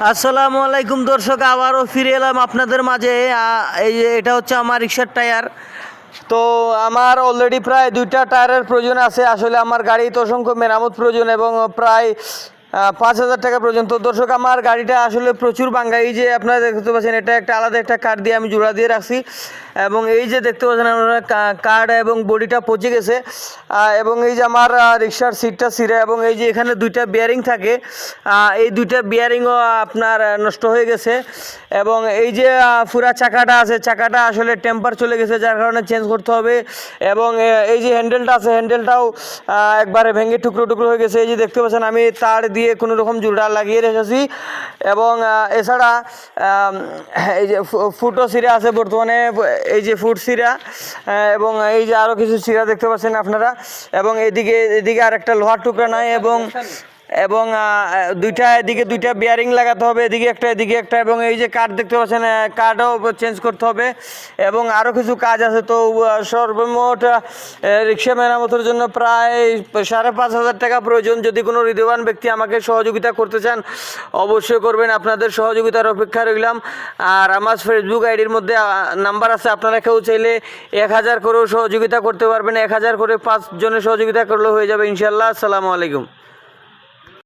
আসসালামু আলাইকুম দর্শক, আবারও ফিরে এলাম আপনাদের মাঝে। এই যে এটা হচ্ছে আমার রিক্সার টায়ার। তো আমার অলরেডি প্রায় 2টা টায়ারের প্রয়োজন আছে। আসলে আমার গাড়িতে অসংখ্য মেরামত প্রয়োজন এবং প্রায় 5,000 টাকা পর্যন্ত। দর্শক, আমার গাড়িটা আসলে প্রচুর ভাঙ্গা। এই যে আপনারা দেখতে পাচ্ছেন, এটা একটা আলাদা একটা কাঠ দিয়ে আমি জোড়া দিয়ে রাখছি এবং এই যে দেখতে পাচ্ছেন আপনারা কাঠ এবং বডিটা পচে গেছে এবং এই যে আমার রিক্সার সিটটা ছিঁড়া এবং এই যে এখানে 2টা বিয়ারিং থাকে, এই 2টা বিয়ারিংও আপনার নষ্ট হয়ে গেছে এবং এই যে পুরা চাকাটা আছে, চাকাটা আসলে টেম্পার চলে গেছে, যার কারণে চেঞ্জ করতে হবে। এবং এই যে হ্যান্ডেলটা আছে, হ্যান্ডেলটাও একবারে ভেঙে টুকরো টুকরো হয়ে গেছে। এই যে দেখতে পাচ্ছেন আমি তার দিয়ে কোনো রকম জোড়া লাগিয়ে রেখেছি এবং এছাড়া এই যে ফুটও ছিঁড়া আছে বর্তমানে, এই যে ফুট ছিঁড়া এবং এই যে আরও কিছু ছিঁড়া দেখতে পাচ্ছেন আপনারা। এবং এদিকে আরেকটা লোহার টুকরা নাই এবং এদিকে 2টা বিয়ারিং লাগাতে হবে, এদিকে একটা এবং এই যে কাঠ দেখতে পাচ্ছেন, কাঠও চেঞ্জ করতে হবে এবং আরও কিছু কাজ আছে। তো সর্বমোট রিক্সা মেরামতের জন্য প্রায় 5,500 টাকা প্রয়োজন। যদি কোনো হৃদয়বান ব্যক্তি আমাকে সহযোগিতা করতে চান অবশ্যই করবেন, আপনাদের সহযোগিতার অপেক্ষা রইলাম। আর আমার ফেসবুক আইডির মধ্যে নাম্বার আছে, আপনারা কেউ চাইলে 1,000 করেও সহযোগিতা করতে পারবেন। 1,000 করে 5 জনের সহযোগিতা করলে হয়ে যাবে ইনশাল্লাহ। আসসালামু আলাইকুম।